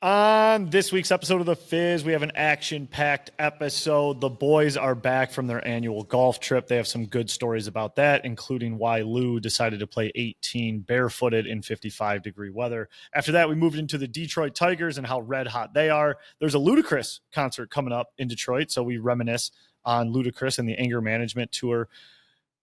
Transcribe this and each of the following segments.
On this week's episode of The Fizz, we have an action-packed episode. The boys are back from their annual golf trip. They have some good stories about that, including why Lou decided to play 18 barefooted in 55-degree weather. After that, we moved into the Detroit Tigers and how red hot they are. There's a Ludacris concert coming up in Detroit, so we reminisce on Ludacris and the anger management tour.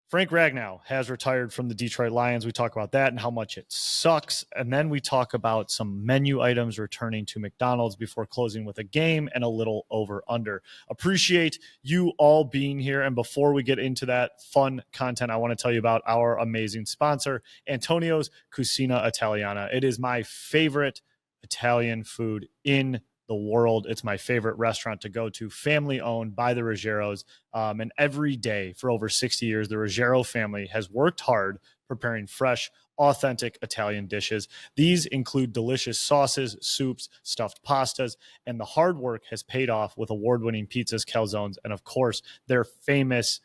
Frank Ragnow has retired from the Detroit Lions. We talk about that and how much it sucks. And then we talk about some menu items returning to McDonald's before closing with a game and a little over-under. Appreciate you all being here. And before we get into that fun content, I want to tell you about our amazing sponsor, Antonio's Cucina Italiana. It is my favorite Italian food in the world. It's my favorite restaurant to go to, family owned by the Ruggieros. And every day for over 60 years, the Ruggiero family has worked hard preparing fresh, authentic Italian dishes. These include delicious sauces, soups, stuffed pastas, and the hard work has paid off with award-winning pizzas, calzones, and of course, their famous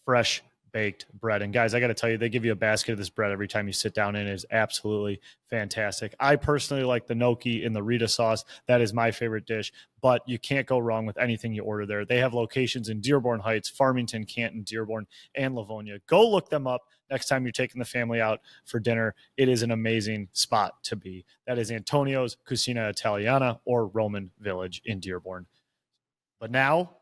fresh baked bread. And guys, I got to tell you, they give you a basket of this bread every time you sit down, and it is absolutely fantastic. I personally like the gnocchi in the Rita sauce. That is my favorite dish, but you can't go wrong with anything you order there. They have locations in Dearborn Heights, Farmington, Canton, Dearborn, and Livonia. Go look them up next time you're taking the family out for dinner. It is an amazing spot to be. That is Antonio's Cucina Italiana or Roman Village in Dearborn. But now,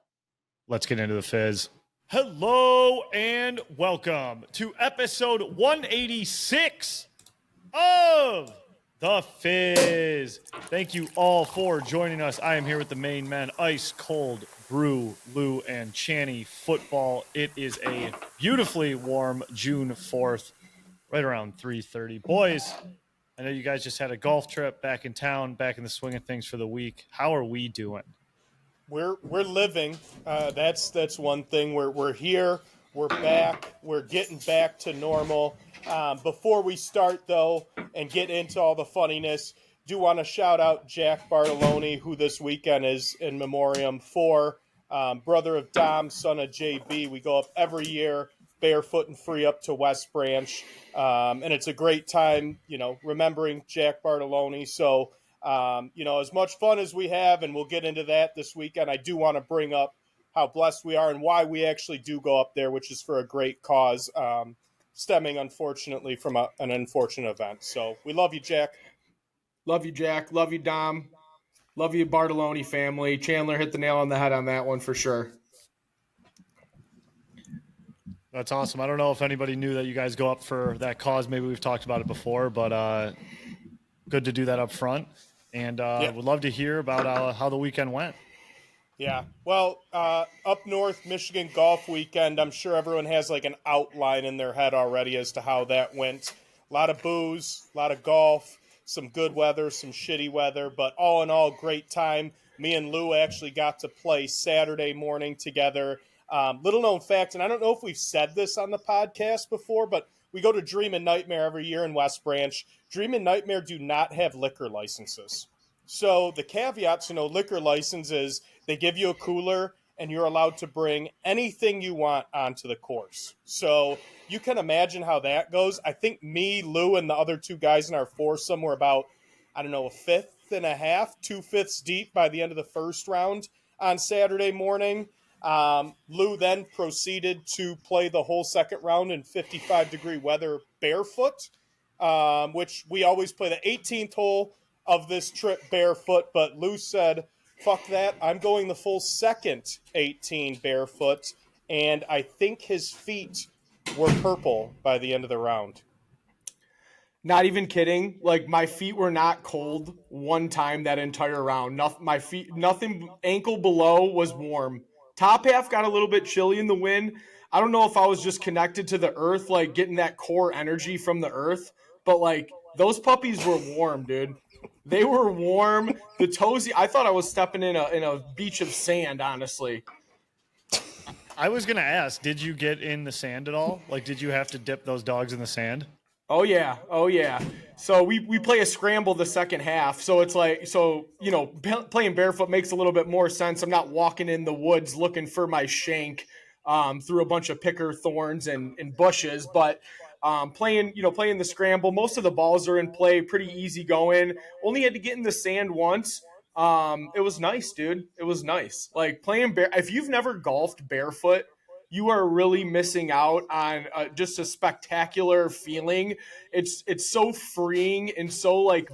let's get into the Fizz. Hello and welcome to episode 186 of The Fizz. Thank you all for joining us. I am here with the main men, Ice Cold Brew, Lou, and Channy Football. It is a beautifully warm June 4th, right around 3:30. Boys, I know you guys just had a golf trip back in town, back in the swing of things for the week. How are we doing? We're living. That's one thing. We're here. We're back. We're getting back to normal. Before we start though and get into all the funniness, do want to shout out Jack Bartoloni, who this weekend is in memoriam for, brother of Dom, son of JB. We go up every year, barefoot and free, up to West Branch, and it's a great time, remembering Jack Bartoloni. So. As much fun as we have, and we'll get into that this weekend, I do want to bring up how blessed we are and why we actually do go up there, which is for a great cause, stemming, unfortunately, from an unfortunate event. So we love you, Jack. Love you, Jack. Love you, Dom. Love you, Bartoloni family. Chandler hit the nail on the head on that one for sure. That's awesome. I don't know if anybody knew that you guys go up for that cause. Maybe we've talked about it before, but good to do that up front. And would love to hear about how the weekend went. Yeah. Well, up north, Michigan Golf Weekend, I'm sure everyone has like an outline in their head already as to how that went. A lot of booze, a lot of golf, some good weather, some shitty weather, but all in all, great time. Me and Lou actually got to play Saturday morning together. Little known fact, and I don't know if we've said this on the podcast before, but we go to Dream and Nightmare every year in West Branch. Dream and Nightmare do not have liquor licenses. So the caveat to no liquor license is they give you a cooler and you're allowed to bring anything you want onto the course. So you can imagine how that goes. I think me, Lou, and the other two guys in our foursome were about, a fifth and a half, 2/5 deep by the end of the first round on Saturday morning. Lou then proceeded to play the whole second round in 55-degree weather barefoot, which we always play the 18th hole of this trip barefoot, but Lou said, fuck that, I'm going the full second 18 barefoot, and I think his feet were purple by the end of the round. Not even kidding. Like, my feet were not cold one time that entire round. My feet, nothing, ankle below was warm. Top half got a little bit chilly in the wind. I don't know if I was just connected to the earth, like getting that core energy from the earth, but like those puppies were warm, dude. They were warm. The toesy, I thought I was stepping in a beach of sand, honestly. I was going to ask, did you get in the sand at all? Like, did you have to dip those dogs in the sand? Oh, yeah. So we play a scramble the second half. So it's like, playing barefoot makes a little bit more sense. I'm not walking in the woods looking for my shank through a bunch of picker thorns and bushes. But playing the scramble, most of the balls are in play, pretty easy going. Only had to get in the sand once. It was nice, dude. It was nice. Like playing if you've never golfed barefoot, you are really missing out on just a spectacular feeling. It's so freeing and so like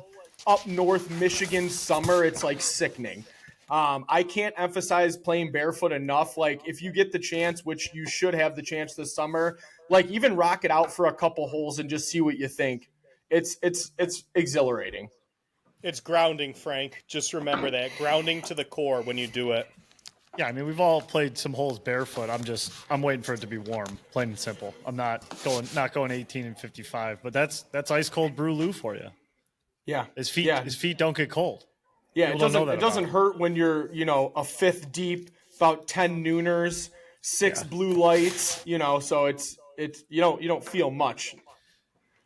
up north Michigan summer. It's like sickening. I can't emphasize playing barefoot enough. Like if you get the chance, which you should have the chance this summer, like even rock it out for a couple holes and just see what you think. It's exhilarating. It's grounding, Frank. Just remember that. Grounding to the core when you do it. Yeah, I mean, we've all played some holes barefoot. I'm waiting for it to be warm, plain and simple. I'm not going 18 and 55, but that's ice cold brew Lou for you. Yeah. His feet don't get cold. Yeah, People it doesn't hurt when you're, a fifth deep, about 10 nooners, 6 blue lights, so it's you don't feel much.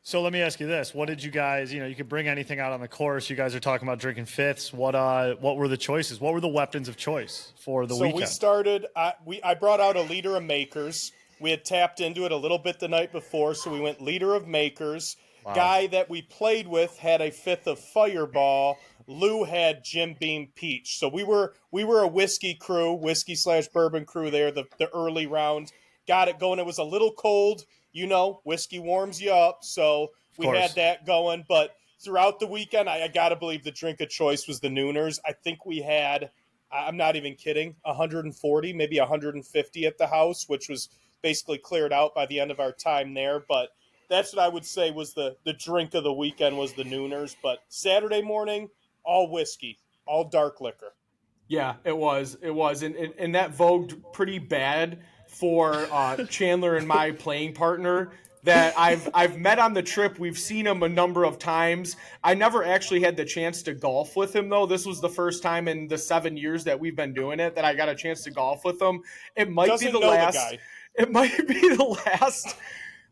So let me ask you this. What did you guys, you could bring anything out on the course. You guys are talking about drinking fifths. What were the choices? What were the weapons of choice for the weekend? So we started, I brought out a liter of Makers. We had tapped into it a little bit the night before, so we went liter of Makers. Wow. Guy that we played with had a fifth of Fireball. Lou had Jim Beam Peach. So we were a whiskey crew, whiskey/bourbon crew there, the early round. Got it going. It was a little cold. Whiskey warms you up. So we had that going. But throughout the weekend, I got to believe the drink of choice was the Nooners. I think we had, I'm not even kidding, 140, maybe 150 at the house, which was basically cleared out by the end of our time there. But that's what I would say was the drink of the weekend was the Nooners. But Saturday morning, all whiskey, all dark liquor. Yeah, it was. And that vogued pretty bad for Chandler and my playing partner that I've met on the trip. We've seen him a number of times. I never actually had the chance to golf with him, though. This was the first time in the 7 years that we've been doing it that I got a chance to golf with him. It might be the last. It might be the last.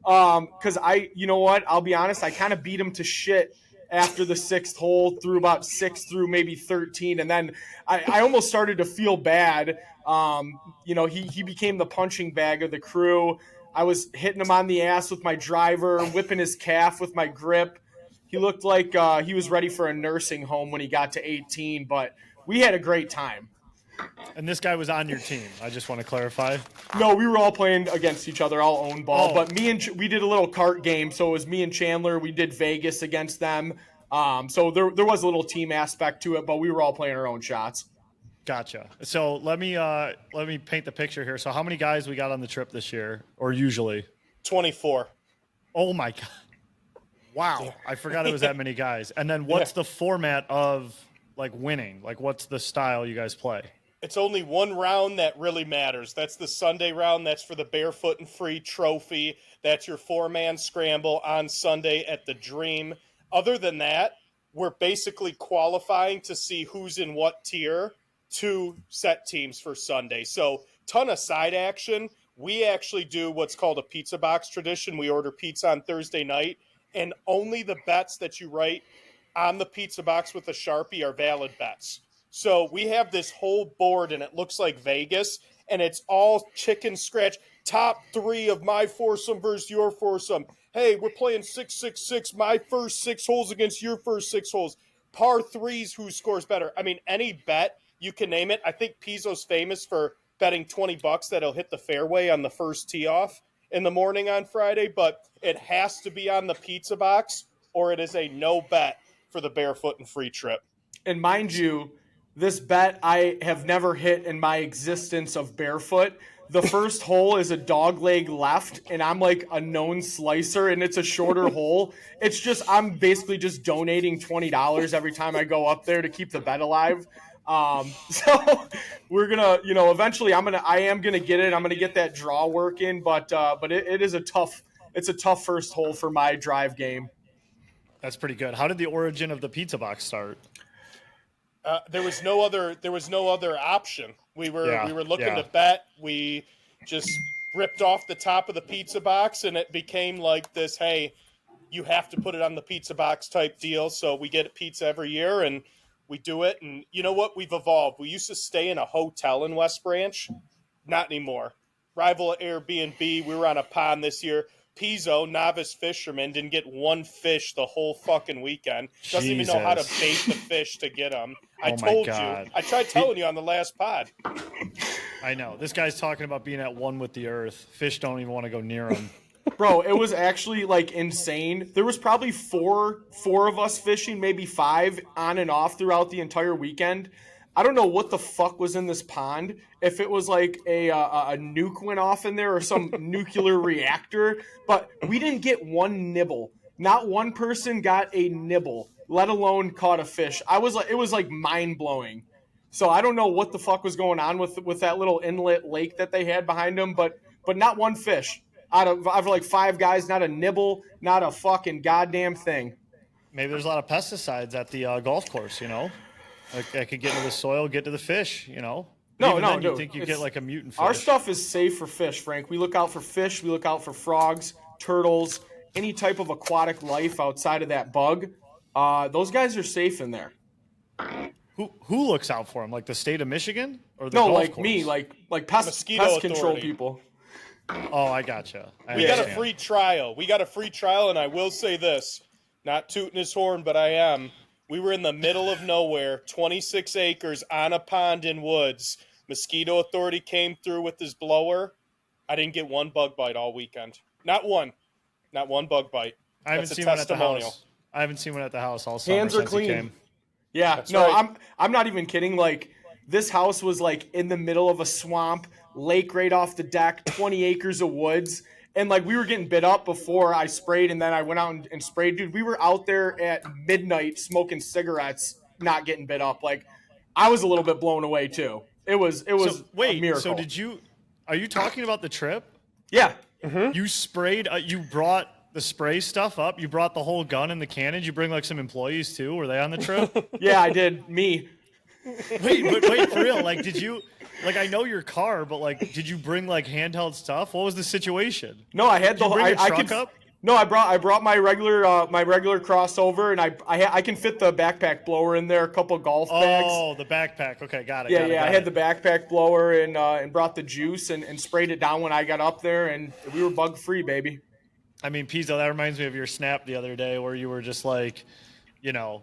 Because you know what? I'll be honest. I kind of beat him to shit after the 6th hole through about 6 through maybe 13. And then I almost started to feel bad. He became the punching bag of the crew. I was hitting him on the ass with my driver, whipping his calf with my grip. He looked like he was ready for a nursing home when he got to 18, but we had a great time. And this guy was on your team. I just want to clarify. No, we were all playing against each other, all own ball. But we did a little cart game, so it was me and Chandler. We did Vegas against them. So there was a little team aspect to it, but we were all playing our own shots. Gotcha. So let me paint the picture here. So how many guys we got on the trip this year, or usually? 24. Oh my God! Wow, I forgot it was that many guys. And then what's the format of like winning? Like what's the style you guys play? It's only one round that really matters. That's the Sunday round. That's for the Barefoot and Free trophy. That's your 4-man scramble on Sunday at the Dream. Other than that, we're basically qualifying to see who's in what tier to set teams for Sunday. So ton of side action. We actually do what's called a pizza box tradition. We order pizza on Thursday night, and only the bets that you write on the pizza box with a Sharpie are valid bets. So we have this whole board, and it looks like Vegas, and it's all chicken scratch. Top 3 of my foursome versus your foursome. Hey, we're playing 6-6-6. My first 6 holes against your first 6 holes. Par 3s, who scores better? I mean, any bet, you can name it. I think Pizzo's famous for betting $20 that he'll hit the fairway on the first tee off in the morning on Friday, but it has to be on the pizza box, or it is a no bet for the Barefoot and Free trip. And mind you, this bet I have never hit in my existence of barefoot. The first hole is a dog leg left, and I'm like a known slicer, and it's a shorter hole. It's just I'm basically just donating $20 every time I go up there to keep the bet alive. So we're gonna, eventually I am gonna get it. I'm gonna get that draw working, but it is a tough first hole for my drive game. That's pretty good. How did the origin of the pizza box start? There was no other option. We were looking to bet. We just ripped off the top of the pizza box, and it became like this, hey, you have to put it on the pizza box type deal. So we get pizza every year, and we do it. And you know what? We've evolved. We used to stay in a hotel in West Branch. Not anymore. Rival Airbnb. We were on a pond this year. Pizzo, novice fisherman, didn't get one fish the whole fucking weekend. Doesn't even know how to Jesus. bait the fish to get them. I Oh my told God. you. I tried telling you on the last pod. I know. This guy's talking about being at one with the earth. Fish don't even want to go near him. Bro, it was actually like insane. There was probably four of us fishing, maybe 5 on and off throughout the entire weekend. I don't know what the fuck was in this pond. If it was like a nuke went off in there or some nuclear reactor, but we didn't get one nibble. Not one person got a nibble, let alone caught a fish. It was like mind blowing. So I don't know what the fuck was going on with that little inlet lake that they had behind them, but not one fish. Out of like 5 guys, not a nibble, not a fucking goddamn thing. Maybe there's a lot of pesticides at the golf course, you know? Like, I could get into the soil, get to the fish, you know? No, Even no, then, you dude, think you get like a mutant fish. Our stuff is safe for fish, Frank. We look out for fish. We look out for frogs, turtles, any type of aquatic life outside of that bug. Those guys are safe in there. Who looks out for them? Like the state of Michigan or the No, golf like course? me, like pest Mosquito control authority. people. Oh, I gotcha. We got a free trial. And I will say this. Not tooting his horn, but I am. We were in the middle of nowhere, 26 acres on a pond in woods. Mosquito authority came through with his blower. I didn't get one bug bite all weekend. Not one. Not one bug bite. I haven't That's seen a one at the testimonial. house. I haven't seen one at the house all summer Hands are since he clean. came. Yeah, That's no, right. I'm not even kidding. Like this house was like in the middle of a swamp, lake right off the deck, 20 acres of woods. And like we were getting bit up before I sprayed, and then I went out and sprayed. Dude, we were out there at midnight smoking cigarettes, not getting bit up. Like I was a little bit blown away too. It was So, wait, a miracle. so are you talking about the trip? Yeah. You sprayed, you brought the spray stuff up? You brought the whole gun and the cannon? Did you bring like some employees too? Were they on the trip? Yeah, I did. Me. Wait, for real? Like, did you, like, I know your car, but like, did you bring like handheld stuff? What was the situation? No, I had Did you bring a I truck could, up? No, I brought my regular crossover, and I can fit the backpack blower in there, a couple golf bags. Oh, the backpack. Okay, got it. Yeah, got it, yeah. got I had it. the backpack blower and brought the juice and sprayed it down when I got up there, and we were bug free, baby. I mean, Pizzo, that reminds me of your snap the other day where you were just like, you know,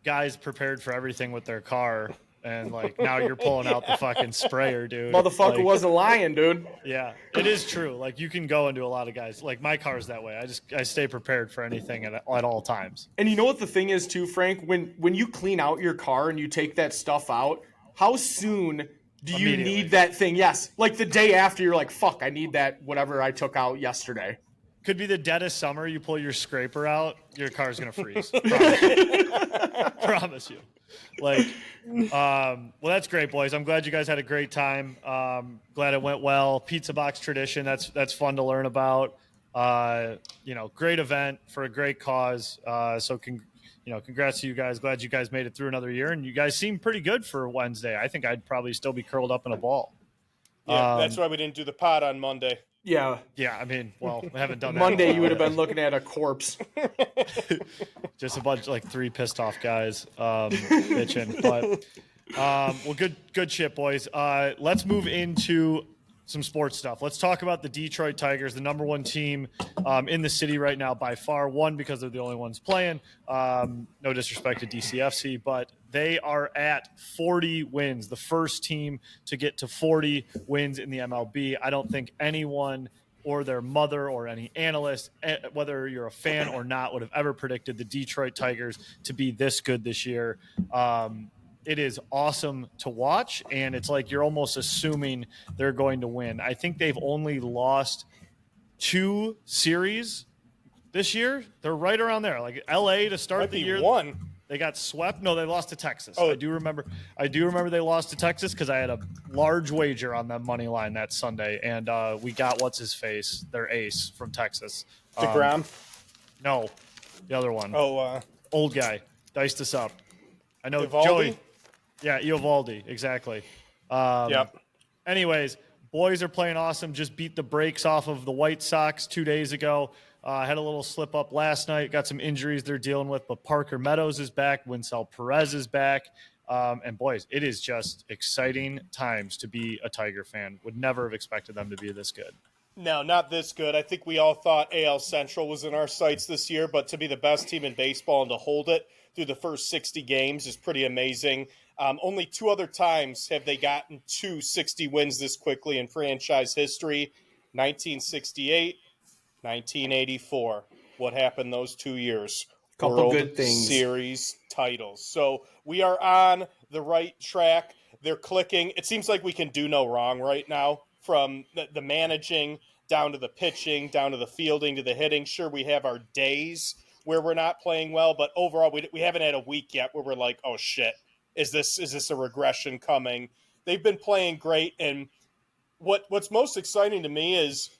guys prepared for everything with their car. And like now you're pulling out the fucking sprayer, dude. Motherfucker Like, wasn't lying, dude. Yeah, it is true. Like you can go into a lot of guys. Like my car's that way. I stay prepared for anything at all times. And you know what the thing is too, Frank? When you clean out your car and you take that stuff out, how soon do you Immediately. need that thing? Yes, like the day after, you're like, fuck, I need that whatever I took out yesterday. Could be the dead of summer. You pull your scraper out, your car's gonna freeze. Promise you. Promise you. Like, well, that's great, boys. I'm glad you guys had a great time. Glad it went well. Pizza box tradition. That's fun to learn about. You know, great event for a great cause. So congrats to you guys. Glad you guys made it through another year, and you guys seem pretty good for Wednesday. I think I'd probably still be curled up in a ball. Yeah, that's why we didn't do the pod on Monday. Yeah. Yeah, I mean, well, we haven't done that. Monday, in a you while. would have been looking at a corpse. Just a bunch, like 3 pissed off guys bitching. But well, good shit, boys. Let's move into some sports stuff. Let's talk about the Detroit Tigers, the number 1 team in the city right now by far. One, because they're the only ones playing. No disrespect to DCFC, but they are at 40 wins, the first team to get to 40 wins in the MLB. I don't think anyone or their mother or any analyst, whether you're a fan or not, would have ever predicted the Detroit Tigers to be this good this year. It is awesome to watch, and it's like you're almost assuming they're going to win. I think they've only lost 2 series this year. They're right around there. Like LA to start Might the be year. one. They got swept. No, they lost to Texas. Oh. I do remember they lost to Texas because I had a large wager on them money line that Sunday, and we got what's his face, their ace from Texas. DeGrom. No, the other one. Oh, Old guy diced us up. I know Eovaldi? Joey. Yeah, Eovaldi, exactly. Yep. Anyways, boys are playing awesome. Just beat the brakes off of the White Sox 2 days ago. Had a little slip up last night. Got some injuries they're dealing with, but Parker Meadows is back. Winsell Perez is back. And boys, it is just exciting times to be a Tiger fan. Would never have expected them to be this good. No, not this good. I think we all thought AL Central was in our sights this year, but to be the best team in baseball and to hold it through the first 60 games is pretty amazing. Only 2 other times have they gotten to 60 wins this quickly in franchise history: 1968, 1984. What happened those 2 years? Couple World good things. Series titles. So we are on the right track. They're clicking. It seems like we can do no wrong right now, from the managing down to the pitching, down to the fielding, to the hitting. Sure, we have our days where we're not playing well, but overall, we haven't had a week yet where we're like, oh shit, is this a regression coming? They've been playing great, and what's most exciting to me is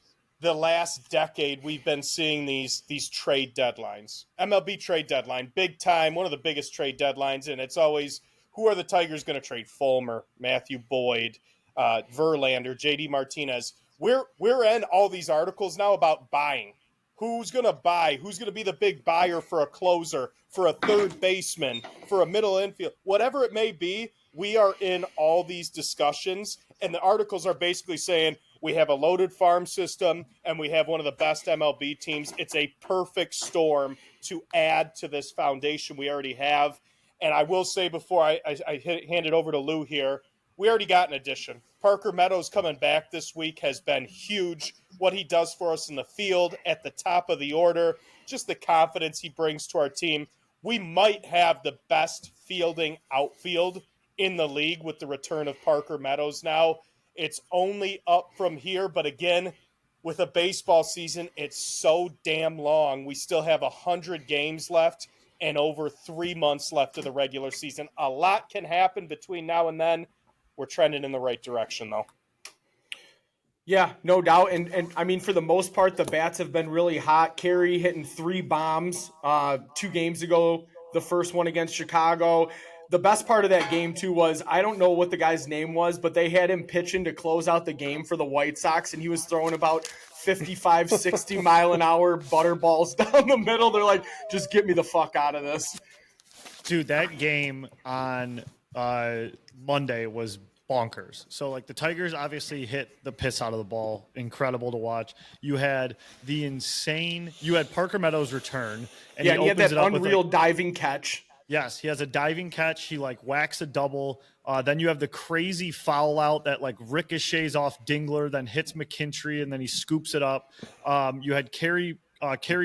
the last decade we've been seeing these trade deadlines. MLB trade deadline, big time, one of the biggest trade deadlines, and it's always, who are the Tigers going to trade? Fulmer, Matthew Boyd, Verlander, JD Martinez. We're in all these articles now about buying. Who's going to buy? Who's going to be the big buyer for a closer, for a third baseman, for a middle infield? Whatever it may be, we are in all these discussions, and the articles are basically saying we have a loaded farm system and we have one of the best MLB teams. It's a perfect storm to add to this foundation we already have. And I will say, before I hand it over to Lou here, we already got an addition. Parker Meadows coming back this week has been huge. What he does for us in the field at the top of the order, just the confidence he brings to our team. We might have the best fielding outfield in the league with the return of Parker Meadows now. It's only up from here, but again, with a baseball season, it's so damn long. We still have 100 games left and over 3 months left of the regular season. A lot can happen between now and then. We're trending in the right direction, though. Yeah, no doubt. And I mean, for the most part, the bats have been really hot. Carey hitting 3 bombs 2 games ago, the first one against Chicago. The best part of that game, too, was, I don't know what the guy's name was, but they had him pitching to close out the game for the White Sox, and he was throwing about 55, 60 mile an hour butter balls down the middle. They're like, just get me the fuck out of this. Dude, that game on Monday was bonkers. So, like, the Tigers obviously hit the piss out of the ball. Incredible to watch. You had Parker Meadows return. And he had that unreal diving catch. Yes, he has a diving catch. He, like, whacks a double. Then you have the crazy foul out that, like, ricochets off Dingler, then hits McKinstry, and then he scoops it up. You had Kerry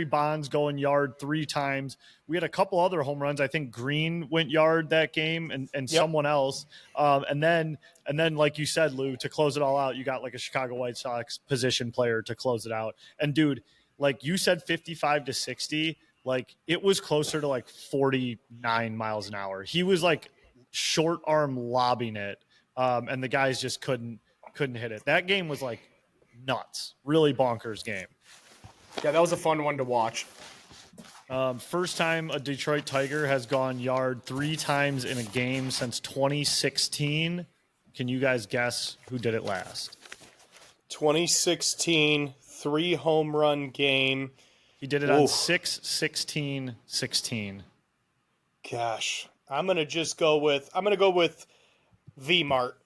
Bonds going yard 3 times. We had a couple other home runs. I think Green went yard that game, and yep, someone else. And then, like you said, Lou, to close it all out, you got like a Chicago White Sox position player to close it out. And dude, like you said, 55 to 60, like it was closer to like 49 miles an hour. He was like short arm lobbing it, and the guys just couldn't hit it. That game was like nuts, really bonkers game. Yeah, that was a fun one to watch. First time a Detroit Tiger has gone yard 3 times in a game since 2016. Can you guys guess who did it last? 2016, 3 home run game. He did it on 6-16-16. Gosh, I'm gonna go with V-Mart.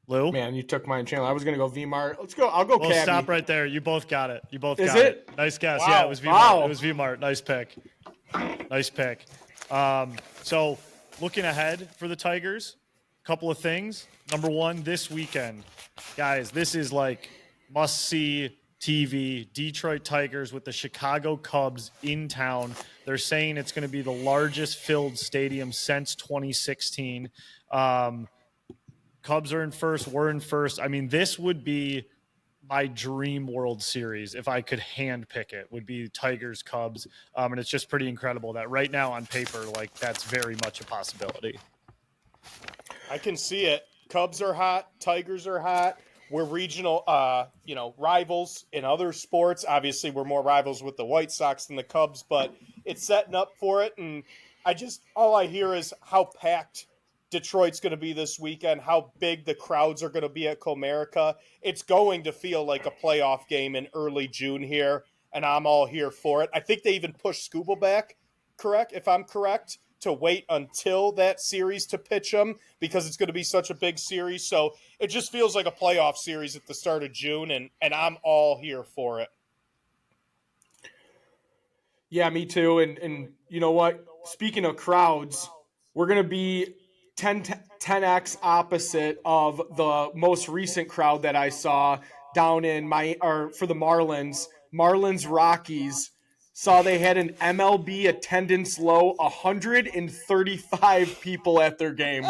Lou? Man, you took mine, Chandler. I was going to go V-Mart. I'll go Well, Cabby. stop right there. You both got it. Is it? Nice guess. Wow. Yeah, it was V-Mart. Wow. It was V-Mart. Nice pick. So looking ahead for the Tigers, a couple of things. Number one, this weekend, guys, this is like must-see TV. Detroit Tigers with the Chicago Cubs in town. They're saying it's going to be the largest filled stadium since 2016. Cubs are in first. We're in first. I mean, this would be my dream World Series if I could hand pick it, would be Tigers Cubs. And it's just pretty incredible that right now on paper, like that's very much a possibility. I can see it. Cubs are hot. Tigers are hot. We're regional, rivals in other sports. Obviously, we're more rivals with the White Sox than the Cubs, but it's setting up for it. And all I hear is how packed Detroit's going to be this weekend, how big the crowds are going to be at Comerica. It's going to feel like a playoff game in early June here, and I'm all here for it. I think they even pushed Scuba back, correct? If I'm correct, to wait until that series to pitch them because it's going to be such a big series. So it just feels like a playoff series at the start of June, and I'm all here for it. Yeah, me too. And you know what? Speaking of crowds, we're going to be 10x opposite of the most recent crowd that I saw down in for the Marlins Rockies. Saw they had an MLB attendance low, 135 people at their game.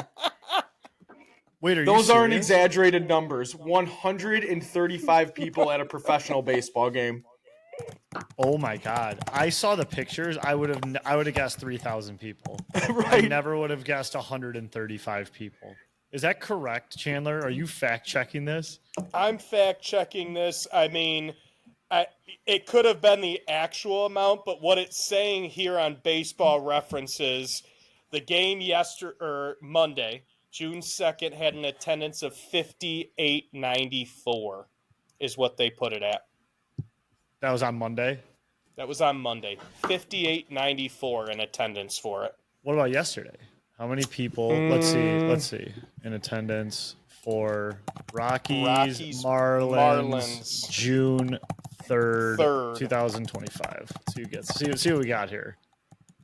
Wait, those aren't exaggerated numbers. 135 people at a professional baseball game. Oh my God! I saw the pictures. I would have guessed 3,000 people. Right. I never would have guessed 135 people. Is that correct, Chandler? Are you fact checking this? I'm fact checking this. I mean, it could have been the actual amount, but what it's saying here on Baseball References, the game Monday, June 2nd, had an attendance of 5,894, is what they put it at. That was on Monday? That was on Monday. 5,894 in attendance for it. What about yesterday? How many people? Let's see. In attendance for Rockies Marlins, June 3rd, 2025. See what we got here.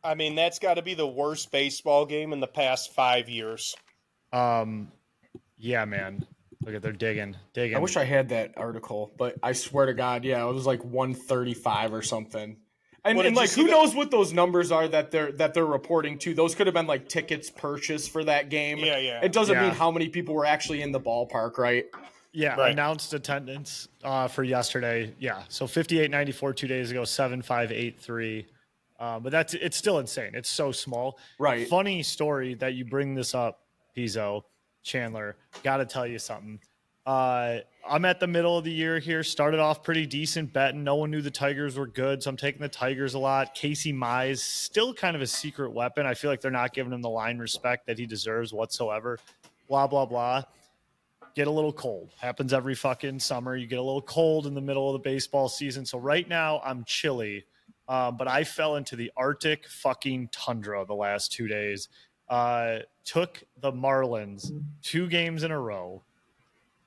I mean, that's got to be the worst baseball game in the past 5 years. Yeah, man. Look at they're digging. I wish I had that article, but I swear to God, yeah, it was like 135 or something. And like, who knows what those numbers are that they're reporting to? Those could have been like tickets purchased for that game. Yeah. It doesn't mean how many people were actually in the ballpark, right? Yeah, right. Announced attendance for yesterday. Yeah, so 5,894 2 days ago, 7,583. But it's still insane. It's so small. Right. Funny story that you bring this up, Pizzo, Chandler. Got to tell you something. I'm at the middle of the year here. Started off pretty decent betting. No one knew the Tigers were good, so I'm taking the Tigers a lot. Casey Mize, still kind of a secret weapon. I feel like they're not giving him the line respect that he deserves whatsoever. Blah, blah, blah. Get a little cold. Happens every fucking summer. You get a little cold in the middle of the baseball season. So right now I'm chilly, but I fell into the Arctic fucking tundra the last 2 days. Took the Marlins 2 games in a row.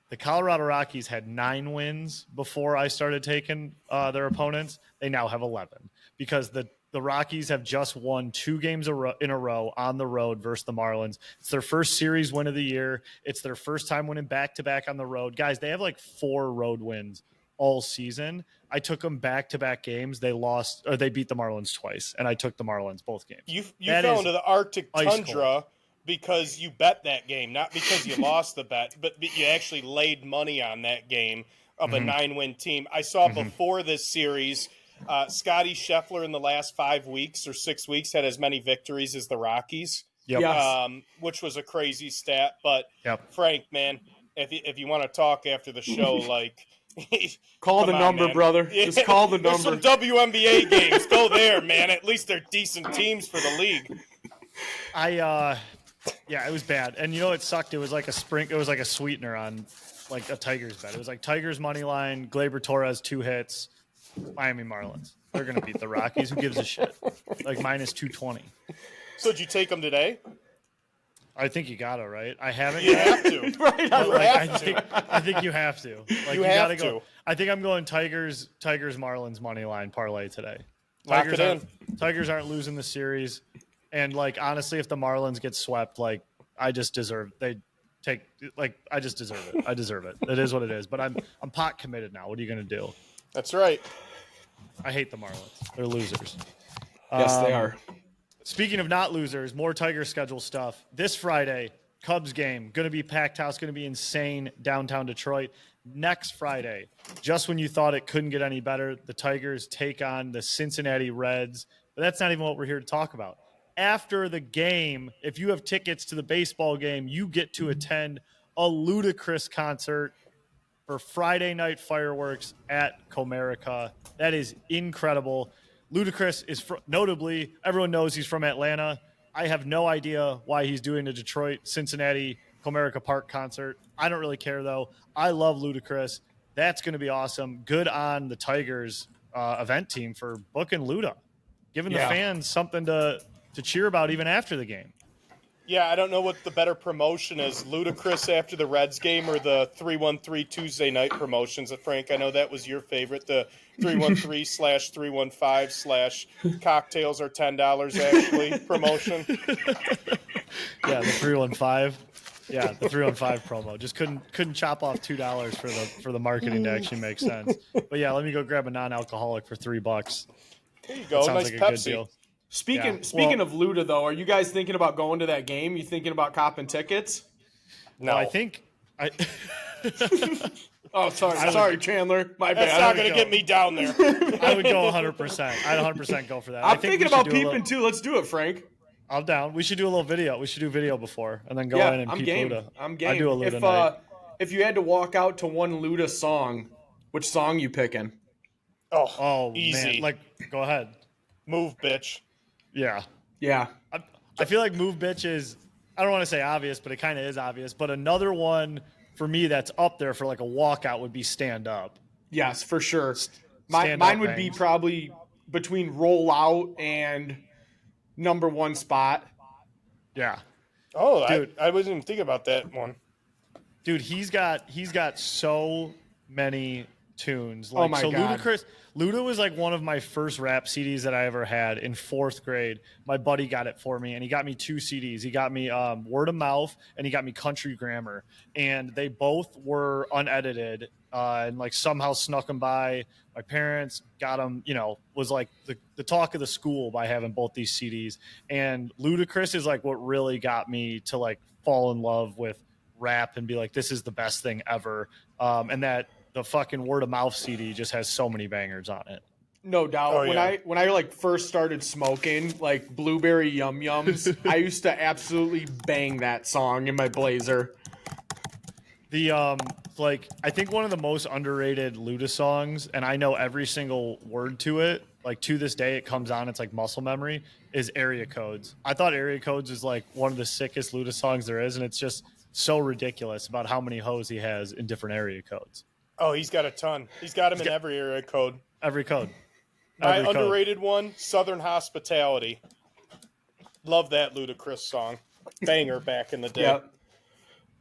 The Colorado Rockies had 9 wins before I started taking their opponents. They now have 11 because the Rockies have just won 2 games in a row on the road versus the Marlins. It's their first series win of the year. It's their first time winning back-to-back on the road. Guys, they have like 4 road wins all season. I took them back-to-back games. They beat the Marlins twice, and I took the Marlins both games. You fell into the Arctic tundra because you bet that game, not because you lost the bet, but you actually laid money on that game of a 9-win team. I saw before this series, Scotty Scheffler in the last 5 weeks or 6 weeks had as many victories as the Rockies, which was a crazy stat. But Frank, man, if you want to talk after the show, like call the number, man. Brother. Just call the number. There's some WNBA games. Go there, man. At least they're decent teams for the league. Yeah, it was bad. And you know it sucked? It was like a sweetener on like a Tigers bet. It was like Tigers money line, Gleyber Torres 2 hits, Miami Marlins. They're going to beat the Rockies. Who gives a shit? Like minus 220. So did you take them today? I think you got to, right? I haven't You yet. have to. Right. I think you have to. Like you have gotta to. Go. I think I'm going Tigers Marlins money line parlay today. Lock it in. Tigers aren't losing the series. And like honestly, if the Marlins get swept, like I just deserve it. I deserve it. It is what it is. But I'm pot committed now. What are you gonna do? That's right. I hate the Marlins. They're losers. Yes, they are. Speaking of not losers, more Tiger schedule stuff. This Friday, Cubs game, going to be packed house, going to be insane downtown Detroit. Next Friday, just when you thought it couldn't get any better, the Tigers take on the Cincinnati Reds. But that's not even what we're here to talk about. After the game, if you have tickets to the baseball game, you get to attend a ludicrous concert for Friday night fireworks at Comerica. That is incredible. Ludacris is notably, everyone knows he's from Atlanta. I have no idea why he's doing a Detroit, Cincinnati, Comerica Park concert. I don't really care, though. I love Ludacris. That's going to be awesome. Good on the Tigers event team for booking Luda, giving the fans something to to cheer about even after the game. Yeah, I don't know what the better promotion is, Ludacris after the Reds game or the 313 Tuesday night promotions. Frank, I know that was your favorite, the 313/315/cocktails are $10 actually promotion. Yeah, the 315. Yeah, the 315 promo. Just couldn't chop off $2 for the marketing to actually make sense. But yeah, let me go grab a non-alcoholic for $3. There you go, Sounds nice like a Pepsi. good deal. Speaking Well, of Luda, though, are you guys thinking about going to that game? You thinking about copping tickets? No, I think I. Oh, sorry, Chandler. My bad. that's not going to get me down there. I would go 100%. I'd 100% go for that. I'm thinking about peeping too. Let's do it, Frank. I'm down. We should do a little video. We should do video before and then go in and I'm peep game. Luda. I'm game. I do a Luda night. If you had to walk out to one Luda song, which song you picking? Oh, easy. Man. Like, go ahead. Move, bitch. Yeah. Yeah. I feel like Move Bitch is, I don't want to say obvious, but it kind of is obvious. But another one for me that's up there for like a walkout would be Stand Up. Yes, for sure. Stand Mine Up would be probably between Roll Out and number one spot. Yeah. Oh, dude, I wasn't even thinking about that one. Dude, he's got so many tunes. Like, oh my God. Luda was like one of my first rap CDs that I ever had in 4th grade. My buddy got it for me, and he got me 2 CDs. He got me Word of Mouth, and he got me Country Grammar. And they both were unedited and like somehow snuck them by. My parents got them, was like the talk of the school by having both these CDs. And Ludacris is like what really got me to like fall in love with rap and be like, this is the best thing ever. And that the fucking Word of Mouth CD just has so many bangers on it. No doubt. Oh, yeah. When I like first started smoking like blueberry yum yums, I used to absolutely bang that song in my Blazer. The I think one of the most underrated Luda songs, and I know every single word to it, like to this day it comes on, it's like muscle memory, is Area Codes. I thought Area Codes is like one of the sickest Luda songs there is, and it's just so ridiculous about how many hoes he has in different area codes. Oh, he's got a ton. He's got them in every area code. Every code. My underrated one, Southern Hospitality. Love that Ludacris song. Banger back in the day. Yep.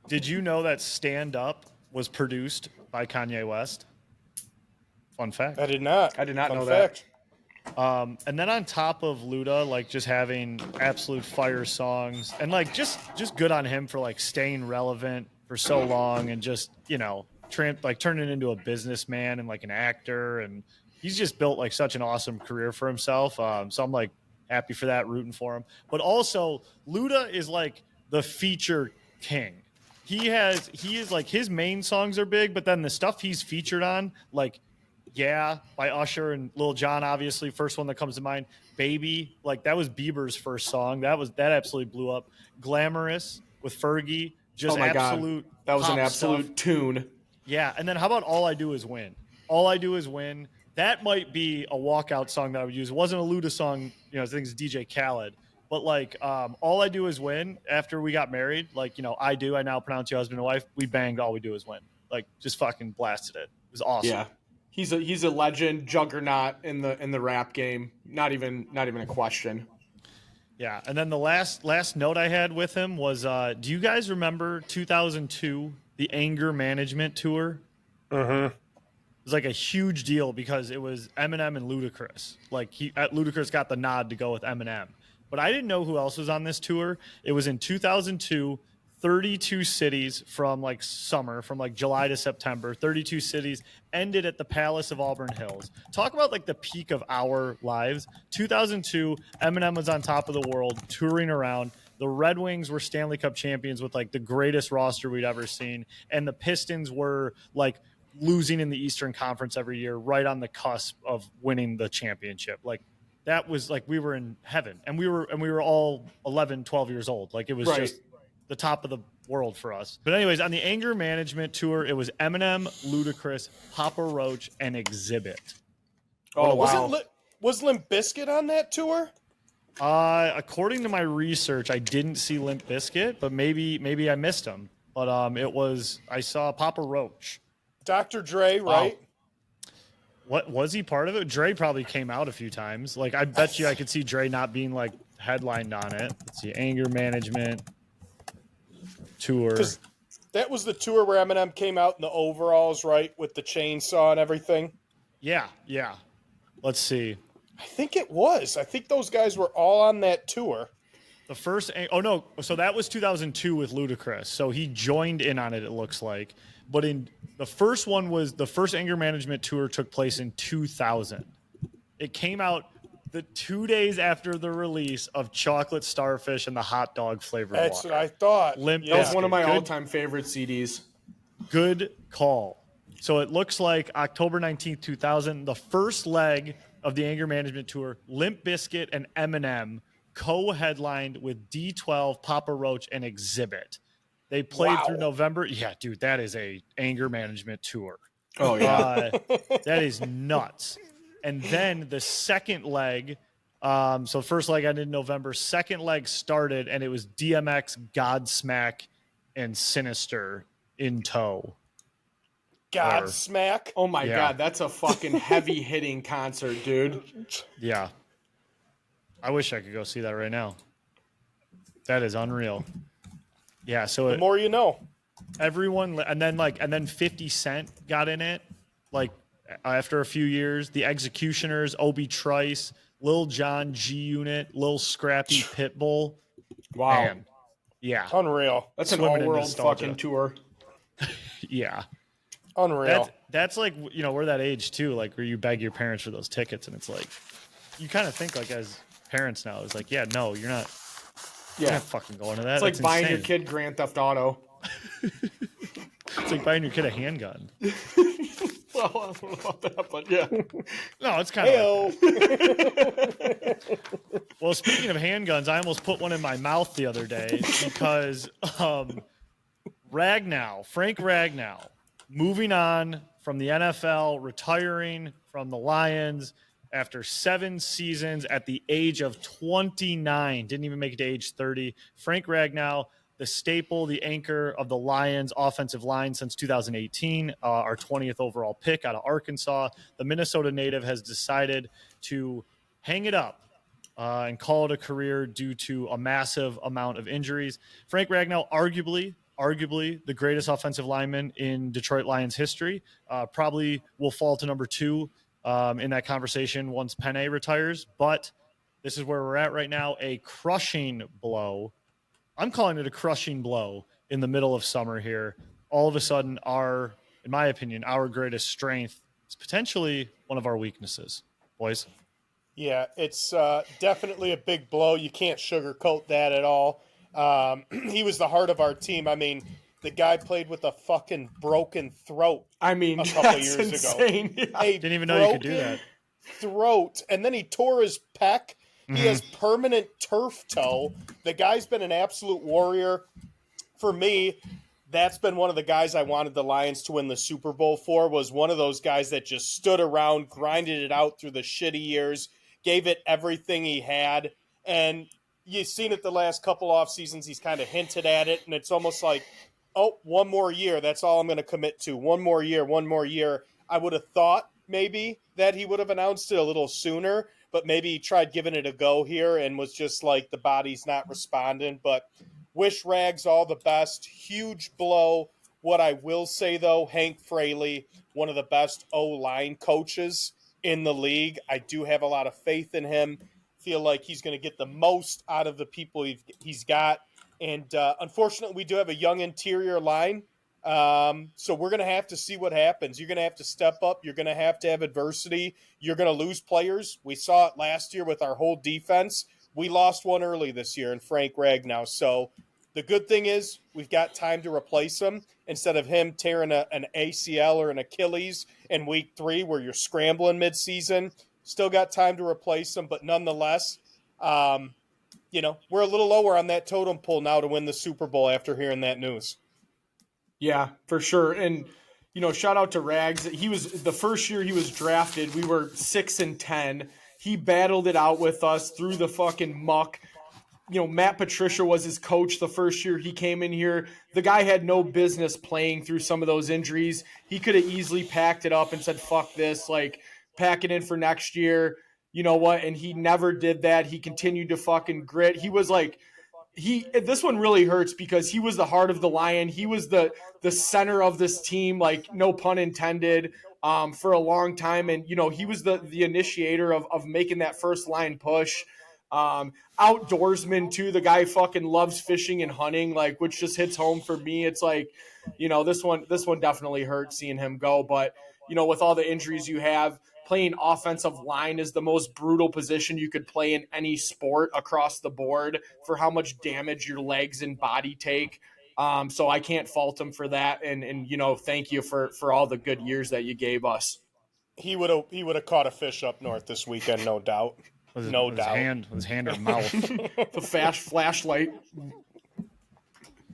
Did you know that Stand Up was produced by Kanye West? Fun fact. I did not know fact. that. And then on top of Luda, like just having absolute fire songs and like just good on him for like staying relevant for so long and just, turning into a businessman and like an actor. And he's just built like such an awesome career for himself. So I'm like happy for that, rooting for him. But also Luda is like the feature king. He is like, his main songs are big, but then the stuff he's featured on, like Yeah by Usher and Lil Jon, obviously first one that comes to mind. Baby, like that was Bieber's first song. That absolutely blew up. Glamorous with Fergie, just absolute. God. That was an absolute stuff. Tune. Yeah, and then how about All I Do Is Win? All I Do Is Win. That might be a walkout song that I would use. It wasn't a Luda song, I think it's DJ Khaled. But like All I Do Is Win, after we got married, like, I now pronounce you husband and wife, we banged All We Do Is Win. Like just fucking blasted it. It was awesome. Yeah. He's a legend, juggernaut in the rap game. Not even a question. Yeah, and then the last note I had with him was, do you guys remember 2002, the Anger Management Tour? Mm-hmm. It was like a huge deal because it was Eminem and Ludacris. Like Ludacris got the nod to go with Eminem, but I didn't know who else was on this tour. It was in 2002. 32 cities from like summer, from like July to September, 32 cities, ended at the Palace of Auburn Hills. Talk about like the peak of our lives. 2002, Eminem was on top of the world, touring around. The Red Wings were Stanley Cup champions with like the greatest roster we'd ever seen. And the Pistons were like losing in the Eastern Conference every year, right on the cusp of winning the championship. Like that was like, we were in heaven, and we were all 11, 12 years old. Like it was right. just the top of the world for us. But anyways, on the Anger Management Tour, it was Eminem, Ludacris, Papa Roach, and Exhibit. Oh, wow. Was Limp Bizkit on that tour? According to my research, I didn't see Limp Bizkit, but maybe I missed him. But I saw Papa Roach. Dr. Dre, right? What was he part of it? Dre probably came out a few times. Like I bet you I could see Dre not being like headlined on it. Let's see, anger management tour. Because that was the tour where Eminem came out in the overalls, right, with the chainsaw and everything. Yeah. Let's see. I think it was. I think those guys were all on that tour. The first, so that was 2002 with Ludacris. So he joined in on it, it looks like. But in the first one was the first anger management tour took place in 2000. It came out the 2 days after the release of Chocolate Starfish and the hot dog flavored That's water. what I thought. Limp That was one of my Bizkit. all-time favorite CDs. Good call. So it looks like October 19th, 2000, the first leg of the anger management tour, Limp Bizkit and Eminem co-headlined with D12, Papa Roach, and Exhibit. They played through November. Yeah, dude, that is a anger management tour. Oh, yeah. That is nuts. And then the second leg, so first leg ended in November. Second leg started, and it was DMX, Godsmack, and Sinister in tow. Godsmack. Oh, my Yeah. God. That's a fucking heavy-hitting concert, dude. Yeah. I wish I could go see that right now. That is unreal. Yeah, so The more you know. everyone, and then 50 Cent got in it, like after a few years. The Executioners, Obi Trice, Lil Jon, G Unit, Lil Scrappy, Pitbull. Wow. Man, yeah, Unreal. That's an Swimming in all-world nostalgia. fucking tour. yeah. Unreal. That's like, we're that age too, like where you beg your parents for those tickets, and it's like, you kind of think like as parents now, it's like, yeah, no, you're not fucking going to that. It's like That's buying insane. your kid Grand Theft Auto. It's like buying your kid a handgun. Well, I don't know about that, but yeah. No, it's kind of. Heyo. Well, speaking of handguns, I almost put one in my mouth the other day because Frank Ragnow, moving on from the NFL, retiring from the Lions after 7 seasons at the age of 29, didn't even make it to age 30. Frank Ragnow, the staple, the anchor of the Lions offensive line since 2018, our 20th overall pick out of Arkansas. The Minnesota native has decided to hang it up and call it a career due to a massive amount of injuries. Frank Ragnow, arguably the greatest offensive lineman in Detroit Lions history, probably will fall to number 2 in that conversation once Penei retires. But this is where we're at right now, a crushing blow. I'm calling it a crushing blow in the middle of summer here. All of a sudden, in my opinion, our greatest strength is potentially one of our weaknesses, boys. Yeah, it's definitely a big blow. You can't sugarcoat that at all. He was the heart of our team. I mean, the guy played with a fucking broken throat. I mean, a couple that's years insane. ago. Yeah. A Didn't even know you could do broken that. Throat, and then he tore his pec. Mm-hmm. He has permanent turf toe. The guy's been an absolute warrior. For me, that's been one of the guys I wanted the Lions to win the Super Bowl for, was one of those guys that just stood around, grinded it out through the shitty years, gave it everything he had. And you've seen it the last couple off seasons. He's kind of hinted at it, and it's almost like, oh, one more year. That's all I'm going to commit to. One more year. I would have thought maybe that he would have announced it a little sooner, but maybe he tried giving it a go here and was just like, the body's not responding. But wish Rags all the best. Huge blow. What I will say, though, Hank Fraley, one of the best O-line coaches in the league. I do have a lot of faith in him. Feel like he's going to get the most out of the people he's got. And unfortunately, we do have a young interior line. So we're going to have to see what happens. You're going to have to step up. You're going to have adversity. You're going to lose players. We saw it last year with our whole defense. We lost one early this year in Frank Ragnow. So the good thing is we've got time to replace him instead of him tearing an ACL or an Achilles in week 3 where you're scrambling midseason. Still got time to replace him, but nonetheless, we're a little lower on that totem pole now to win the Super Bowl after hearing that news. Yeah, for sure. And, shout out to Rags. He was the first year he was drafted. We were 6-10. He battled it out with us through the fucking muck. Matt Patricia was his coach the first year he came in here. The guy had no business playing through some of those injuries. He could have easily packed it up and said, fuck this, like, pack it in for next year. you know what? And he never did that. He continued to fucking grit. He was like, this one really hurts because he was the heart of the Lion. He was the center of this team, like no pun intended, for a long time. And, you know, he was the initiator of making that first line push. Outdoorsman too. The guy fucking loves fishing and hunting, like, which just hits home for me. It's like, you know, this one definitely hurt seeing him go. But, you know, with all the injuries you have, playing offensive line is the most brutal position you could play in any sport across the board for how much damage your legs and body take. So I can't fault him for that. And you know, thank you for all the good years that you gave us. He would have caught a fish up north this weekend, no doubt. With No his doubt. His hand or mouth. The fast flashlight.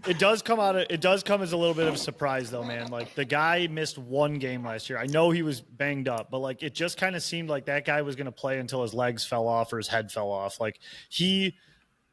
It does come as a little bit of a surprise, though, man. Like, the guy missed one game last year. I know he was banged up, but, like, it just kind of seemed like that guy was going to play until his legs fell off or his head fell off. Like,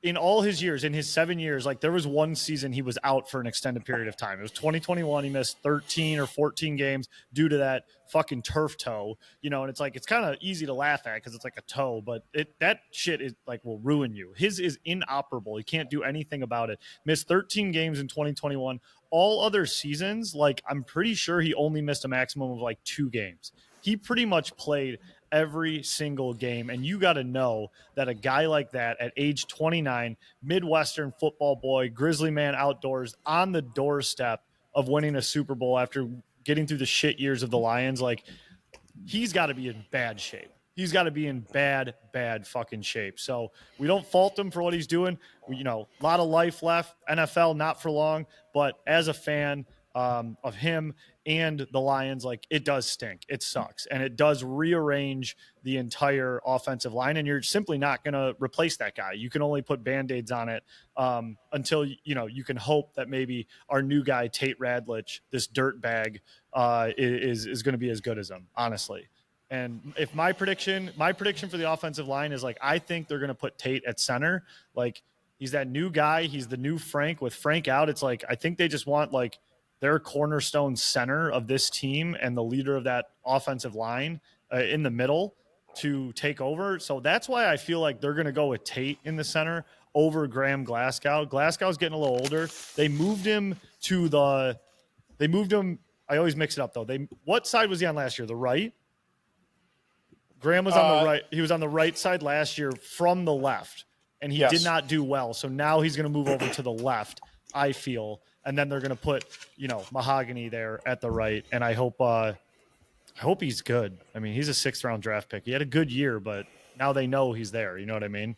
in all his years, in his 7 years, like, there was one season he was out for an extended period of time. It was 2021. He missed 13 or 14 games due to that fucking turf toe, you know, and it's like, it's kind of easy to laugh at because it's like a toe, but that shit is like, will ruin you. His is inoperable. He can't do anything about it. Missed 13 games in 2021. All other seasons, like, I'm pretty sure he only missed a maximum of like 2 games. He pretty much played every single game. And you got to know that a guy like that at age 29, Midwestern football boy, Grizzly man outdoors, on the doorstep of winning a Super Bowl after getting through the shit years of the Lions, like, he's got to be in bad shape. He's got to be in bad fucking shape. So we don't fault him for what he's doing. You know, a lot of life left. NFL, not for long. But as a fan of him and the Lions, like, it does stink. It sucks. And it does rearrange the entire offensive line. And you're simply not going to replace that guy. You can only put Band-Aids on it until, you know, you can hope that maybe our new guy, Tate Radlich, this dirt bag, is going to be as good as him, honestly. And if my prediction for the offensive line is, like, I think they're going to put Tate at center. Like, he's that new guy. He's the new Frank. With Frank out, it's like, I think they just want, like, their cornerstone center of this team and the leader of that offensive line in the middle to take over. So that's why I feel like they're going to go with Tate in the center over Graham Glasgow. Glasgow's getting a little older. They moved him. I always mix it up though. What side was he on last year? The right? Graham was on the right. He was on the right side last year from the left, and he did not do well. So now he's going to move over to the left, I feel. And then they're going to put, you know, Mahogany there at the right. And I hope he's good. I mean, he's a 6th round draft pick. He had a good year, but now they know he's there. You know what I mean?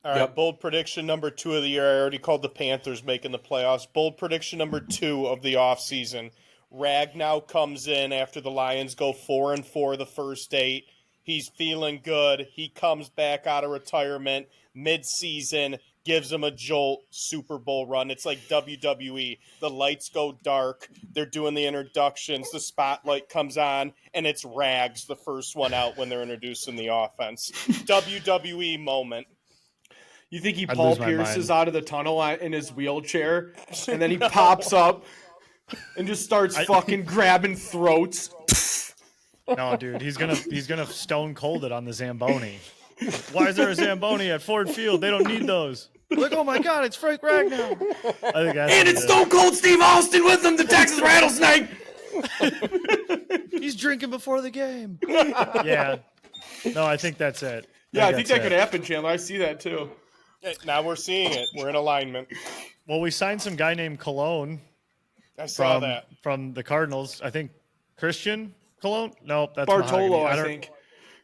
All right. Bold prediction number 2 of the year. I already called the Panthers making the playoffs. Bold prediction number 2 of the offseason. Ragnow comes in after the Lions go 4-4 the first 8. He's feeling good. He comes back out of retirement mid-season, gives them a jolt, Super Bowl run. It's like WWE. The lights go dark. They're doing the introductions. The spotlight comes on, and it's Rags, the first one out when they're introducing the offense. WWE moment. You think he Paul Pierces out of the tunnel in his wheelchair, and then he pops up and just starts fucking grabbing throats. No, dude, he's gonna stone cold it on the Zamboni. Why is there a Zamboni at Ford Field? They don't need those. Like, oh my God, it's Frank Ragnow. And it's Stone Cold Steve Austin with him, the Texas Rattlesnake. He's drinking before the game. Yeah. No, I think that's it. Yeah, I think that could happen, Chandler. I see that too. Now we're seeing it. We're in alignment. Well, we signed some guy named Cologne. I saw that. From the Cardinals. I think Christian Cologne? Nope, that's Bartolo, I think.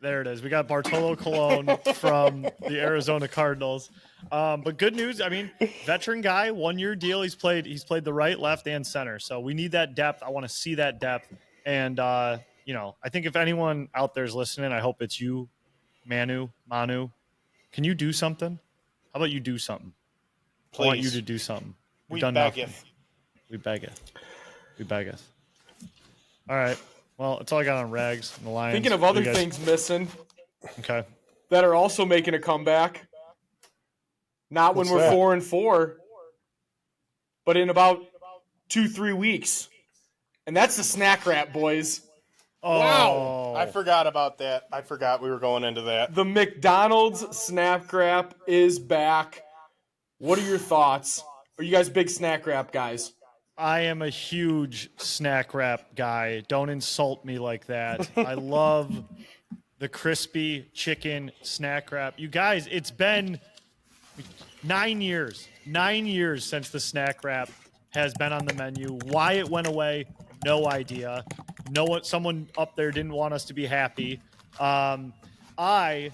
There it is. We got Bartolo Colon from the Arizona Cardinals. But good news. I mean, veteran guy, 1-year deal. He's played the right, left, and center. So we need that depth. I want to see that depth. And, you know, I think if anyone out there is listening, I hope it's you, Manu. Can you do something? How about you do something? Please. I want you to do something. We beggeth. We beggeth. All right. Well, that's all I got on Rags and the Lions. Thinking of other things missing. Okay. That are also making a comeback. Not when we're 4-4, but in about 2-3 weeks. And that's the snack wrap, boys. Oh, Wow. I forgot about that. I forgot we were going into that. The McDonald's snack wrap is back. What are your thoughts? Are you guys big snack wrap guys? I am a huge snack wrap guy. Don't insult me like that. I love the crispy chicken snack wrap. You guys, it's been 9 years. 9 years since the snack wrap has been on the menu. Why it went away, no idea. Someone up there didn't want us to be happy. I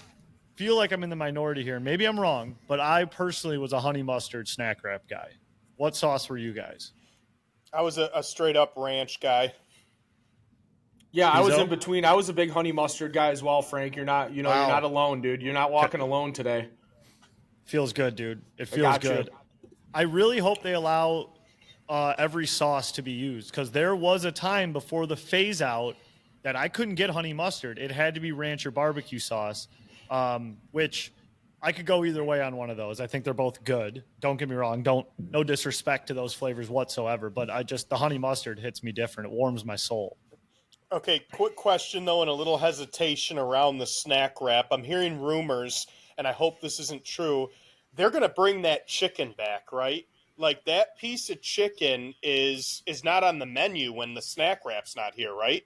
feel like I'm in the minority here. Maybe I'm wrong, but I personally was a honey mustard snack wrap guy. What sauce were you guys? I was a straight up ranch guy. Yeah, I was Pizzo? in between. I was a big honey mustard guy as well, Frank. You're not, you're not alone, dude. You're not walking alone today. Feels good, dude. It feels got you. good. I really hope they allow every sauce to be used, because there was a time before the phase out that I couldn't get honey mustard. It had to be ranch or barbecue sauce, which I could go either way on one of those. I think they're both good. Don't get me wrong. No disrespect to those flavors whatsoever, but the honey mustard hits me different. It warms my soul. Okay, quick question, though, and a little hesitation around the snack wrap. I'm hearing rumors, and I hope this isn't true. They're going to bring that chicken back, right? Like, that piece of chicken is not on the menu when the snack wrap's not here, right?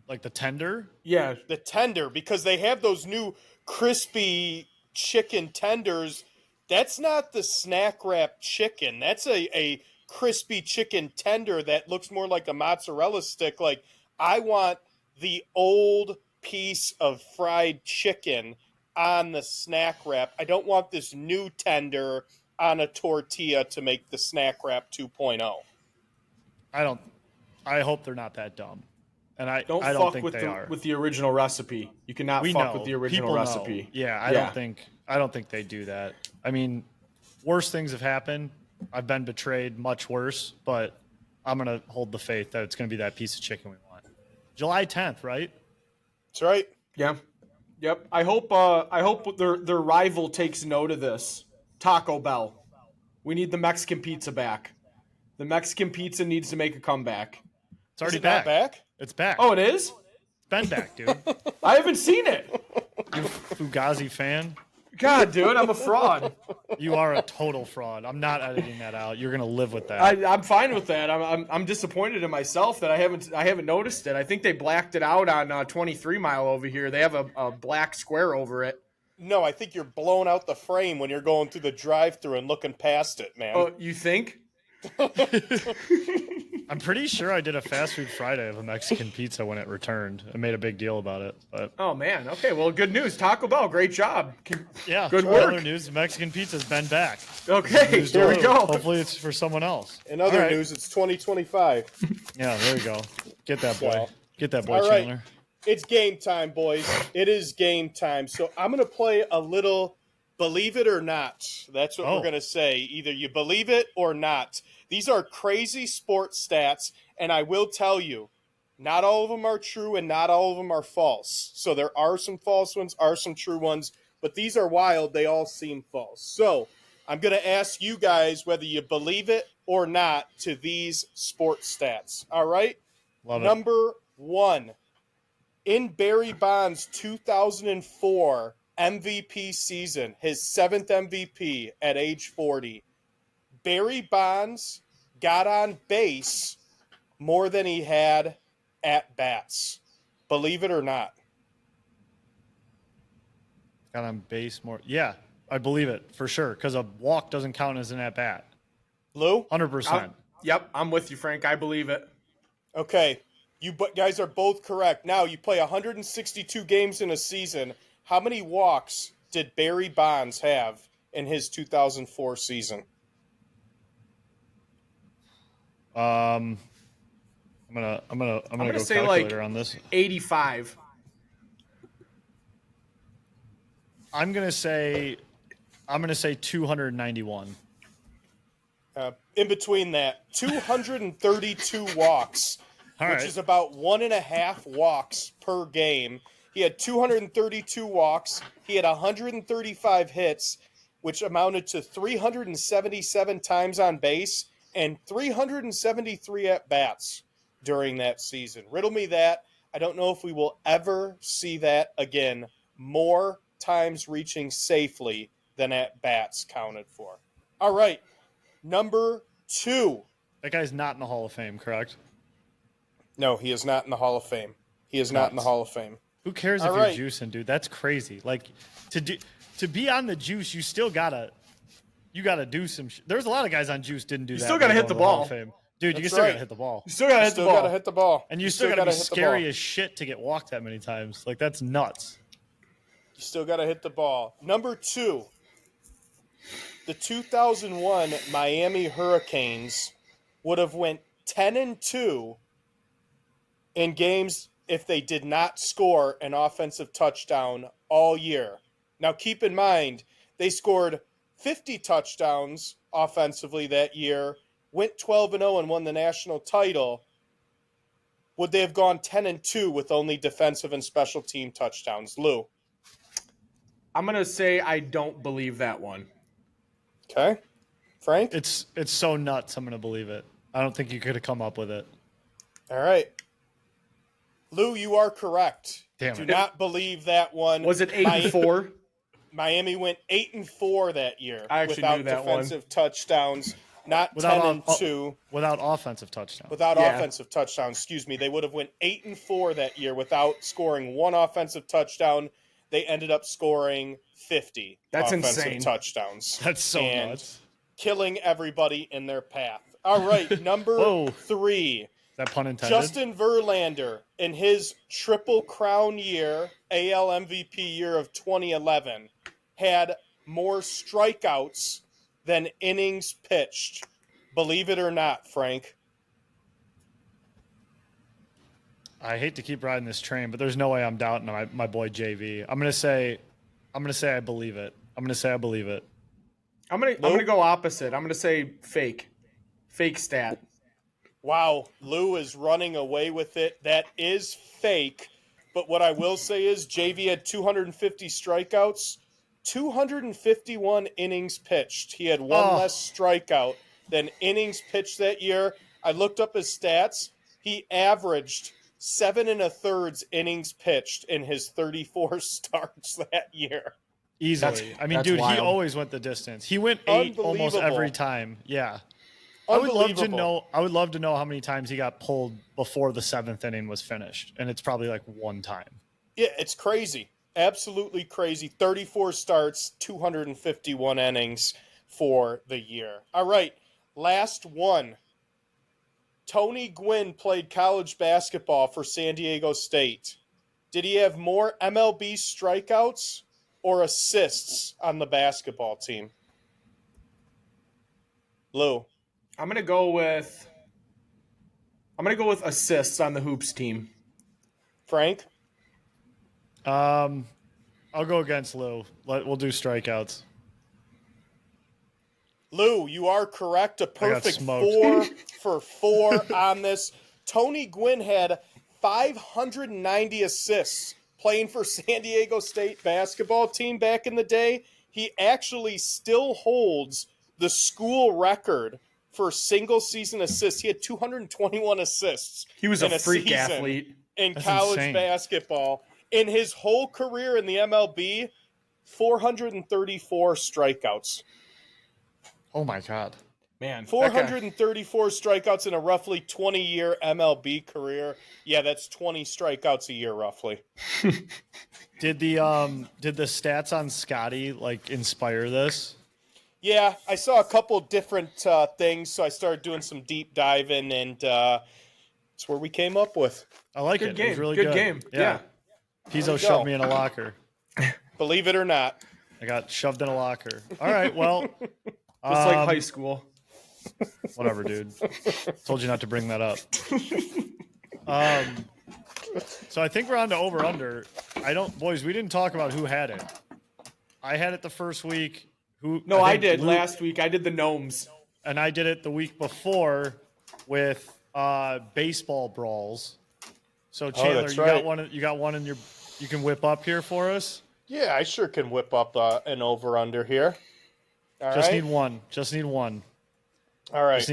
Like the tender? Yeah. The tender, because they have those new crispy chicken tenders. That's not the snack wrap chicken. That's a crispy chicken tender that looks more like a mozzarella stick. Like, I want the old piece of fried chicken on the snack wrap. I don't want this new tender on a tortilla to make the snack wrap 2.0. I hope they're not that dumb. And I Don't don't fuck think with they are. with the original recipe. You cannot fuck with the original People recipe. know. Yeah, I don't think they do that. I mean, worse things have happened. I've been betrayed much worse, but I'm going to hold the faith that it's going to be that piece of chicken we want. July 10th, right? That's right. Yeah. Yep. I hope their rival takes note of this. Taco Bell. We need the Mexican pizza back. The Mexican pizza needs to make a comeback. It's already Is it not back? It's back. Oh, it is? It's been back, dude. I haven't seen it. You Fugazi fan? God, dude, I'm a fraud. You are a total fraud. I'm not editing that out. You're going to live with that. I'm fine with that. I'm disappointed in myself that I haven't noticed it. I think they blacked it out on 23 Mile over here. They have a black square over it. No, I think you're blowing out the frame when you're going through the drive-thru and looking past it, man. Oh, you think? I'm pretty sure I did a fast food Friday of a Mexican pizza when it returned. I made a big deal about it. But Oh man. Okay. Well, good news. Taco Bell, great job. yeah, Good in work. other news, Mexican pizza's been back. Okay. News to Here we you. go. Hopefully it's for someone else. In other All right. news, it's 2025. Yeah, there you go. Get that boy. So, Get that boy, all right. Chandler. It's game time, boys. It is game time. So I'm going to play a little believe it or not. That's what Oh. we're going to say. Either you believe it or not. These are crazy sports stats, and I will tell you, not all of them are true and not all of them are false. So there are some false ones, are some true ones, but these are wild. They all seem false. So I'm going to ask you guys whether you believe it or not to these sports stats. All right? Love it. Number one. In Barry Bonds' 2004 MVP season, his seventh MVP at age 40, Barry Bonds got on base more than he had at bats. Believe it or not. Got on base more. Yeah, I believe it for sure, because a walk doesn't count as an at bat. Lou? 100%. Yep. I'm with you, Frank. I believe it. Okay. You guys are both correct. Now, you play 162 games in a season. How many walks did Barry Bonds have in his 2004 season? I'm gonna go say calculator like on this. 85. I'm gonna say 291. In between that, 232 walks, All which right. is about 1.5 walks per game. He had 232 walks. He had 135 hits, which amounted to 377 times on base and 373 at bats. during that season. Riddle me that. I don't know if we will ever see that again. More times reaching safely than at bats counted for. All right, number 2. That guy's not in the Hall of Fame, correct? No, he is not in the Hall of Fame. He is not in the Hall of Fame. Who cares All if right. you're juicing, dude? That's crazy. Like to be on the juice, you still gotta do some. There's a lot of guys on juice didn't do that. You still gotta hit the Hall ball. of Fame. Dude. You That's still right. gotta hit the ball, You still gotta You hit still the ball. got to hit the ball. and you still gotta be gotta hit the ball. scary as shit to get walked that many times. Like that's nuts. You still got to hit the ball. Number 2, the 2001 Miami Hurricanes would have went 10-2 in games if they did not score an offensive touchdown all year. Now keep in mind, they scored 50 touchdowns offensively that year, went 12-0 and won the national title. Would they have gone 10-2 with only defensive and special team touchdowns? Lou. I'm going to say I don't believe that one. Okay. Frank? It's so nuts. I'm gonna believe it. I don't think you could have come up with it. All right. Lou, you are correct. Damn Do it. not believe that one. Was it 8-4? Miami went 8-4 that year I actually without knew that one. defensive touchdowns. Not Without 10-2 without offensive touchdown. without Yeah. offensive touchdowns. Excuse me. They would have went 8-4 that year without scoring one offensive touchdown. They ended up scoring 50 That's offensive insane. touchdowns. That's so and nuts. killing everybody in their path. All right, number Whoa. 3. Is that pun intended? Justin Verlander, in his Triple Crown year, AL MVP year of 2011, had more strikeouts than innings pitched. Believe it or not, Frank. I hate to keep riding this train, but there's no way I'm doubting my boy JV. I'm gonna say I believe it. I'm gonna go opposite. I'm gonna say fake stat. Wow, Lou is running away with it. That is fake. But what I will say is JV had 250 strikeouts, 251 innings pitched. He had one less strikeout than innings pitched that year. I looked up his stats. He averaged 7 1/3 innings pitched in his 34 starts that year. Easily. I mean, that's dude, wild. he always went the distance. He went 8 almost Unbelievable. every time. Yeah. I would love to know how many times he got pulled before the 7th inning was finished, and it's probably like one time. Yeah, it's crazy. Absolutely crazy. 34 starts, 251 innings for the year. All right, last one. Tony Gwynn played college basketball for San Diego State. Did he have more MLB strikeouts or assists on the basketball team? Lou. I'm gonna go with assists on the hoops team. Frank? I'll go against Lou. We'll do strikeouts. Lou, you are correct. A perfect smoked. 4 for 4 on this. Tony Gwynn had 590 assists playing for San Diego State basketball team back in the day. He actually still holds the school record for single season assists. He had 221 assists. He was in a freak season athlete. in That's college insane. basketball. In his whole career in the MLB, 434 strikeouts. Oh my god. Man, 434 strikeouts in a roughly 20-year MLB career. Yeah, that's 20 strikeouts a year, roughly. Did the stats on Scotty like inspire this? Yeah, I saw a couple different things, so I started doing some deep diving, and it's where we came up with. I like Good it. game. It was really Good game. Yeah. Pizzo go. shoved me in a locker. Believe it or not. I got shoved in a locker. All right, well, Just like high school. whatever, dude. Told you not to bring that up. So I think we're on to over under. Boys, we didn't talk about who had it. I had it the first week. No, I think did Luke- last week. I did the gnomes. and I did it the week before with baseball brawls. So Chandler, that's you right. got one in your. You can whip up here for us. Yeah, I sure can whip up an over-under here. All Just right. need one. Just need one. All right.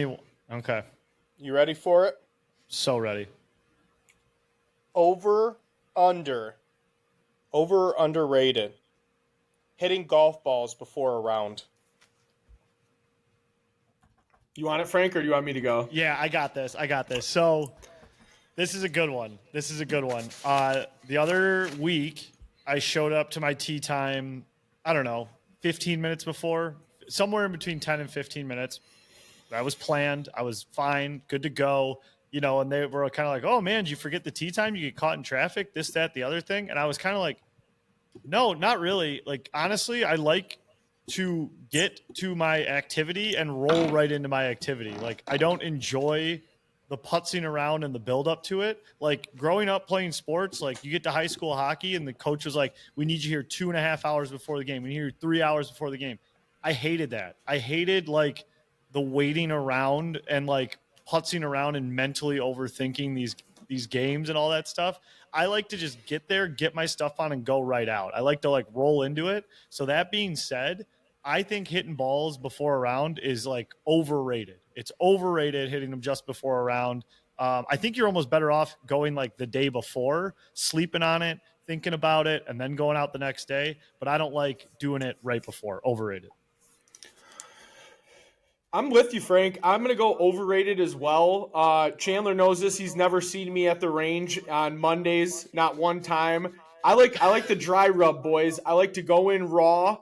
Okay. You ready for it? So ready. Over, under. Over or underrated. Hitting golf balls before a round. You want it, Frank, or do you want me to go? Yeah, I got this. So this is a good one. The other week, I showed up to my tee time, I don't know, 15 minutes before, somewhere in between 10 and 15 minutes. That was planned. I was fine, good to go. And they were kind of like, oh, man, did you forget the tee time? You get caught in traffic, this, that, the other thing. And I was kind of like, no, not really. Like, honestly, I like to get to my activity and roll right into my activity. Like, I don't enjoy the putzing around and the build up to it. Like, growing up playing sports, like, you get to high school hockey and the coach was like, we need you here 2.5 hours before the game. We need you here 3 hours before the game. I hated that. I hated, like, the waiting around and, like, putzing around and mentally overthinking these games and all that stuff. I like to just get there, get my stuff on, and go right out. I like to, like, roll into it. So that being said, I think hitting balls before a round is, like, overrated. It's overrated hitting them just before a round. I think you're almost better off going, like, the day before, sleeping on it, thinking about it, and then going out the next day. But I don't like doing it right before. Overrated. I'm with you, Frank. I'm going to go overrated as well. Chandler knows this. He's never seen me at the range on Mondays, not one time. I like the dry rub, boys. I like to go in raw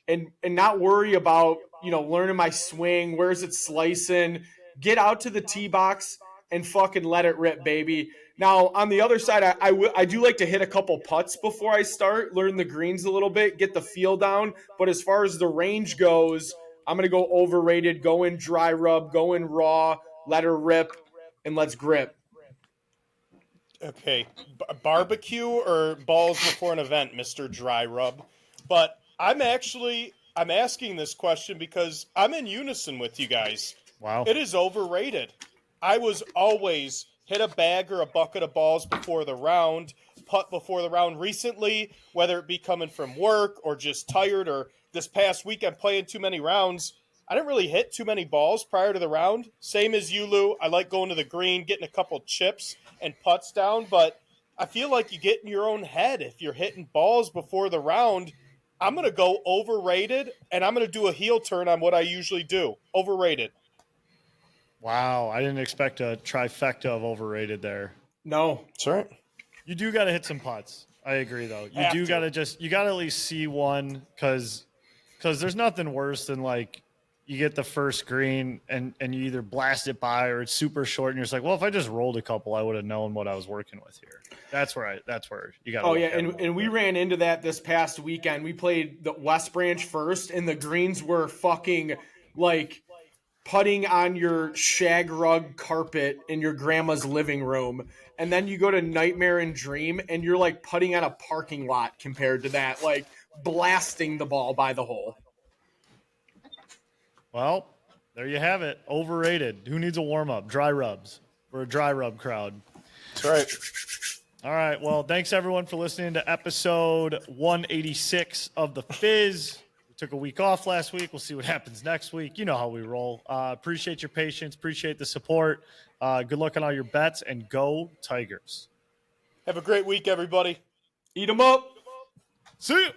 and not worry about, learning my swing. Where's it slicing? Get out to the tee box and fucking let it rip, baby. Now, on the other side, I do like to hit a couple putts before I start, learn the greens a little bit, get the feel down. But as far as the range goes, I'm going to go overrated, go in dry rub, go in raw, let her rip, and let's grip. Okay, barbecue or balls before an event, Mr. Dry Rub. But I'm asking this question because I'm in unison with you guys. Wow. It is overrated. I was always hit a bag or a bucket of balls before the round, putt before the round recently, whether it be coming from work or just tired or this past weekend playing too many rounds. I didn't really hit too many balls prior to the round. Same as you, Lou. I like going to the green, getting a couple chips and putts down, but I feel like you get in your own head if you're hitting balls before the round. I'm going to go overrated, and I'm going to do a heel turn on what I usually do. Overrated. Wow. I didn't expect a trifecta of overrated there. No. That's right. You do got to hit some putts. I agree, though. You got to at least see one because there's nothing worse than, like, you get the first green and you either blast it by or it's super short and you're just like, well, if I just rolled a couple, I would have known what I was working with here. That's where you got to. Oh yeah, and we ran into that this past weekend. We played the West Branch first, and the greens were fucking like putting on your shag rug carpet in your grandma's living room. And then you go to Nightmare and Dream, and you're like putting on a parking lot compared to that, like blasting the ball by the hole. Well, there you have it. Overrated. Who needs a warm-up? Dry rubs. We're a dry rub crowd. That's right. All right. Well, thanks, everyone, for listening to episode 186 of The Fizz. We took a week off last week. We'll see what happens next week. You know how we roll. Appreciate your patience. Appreciate the support. Good luck on all your bets, and go Tigers. Have a great week, everybody. Eat 'em up. See you.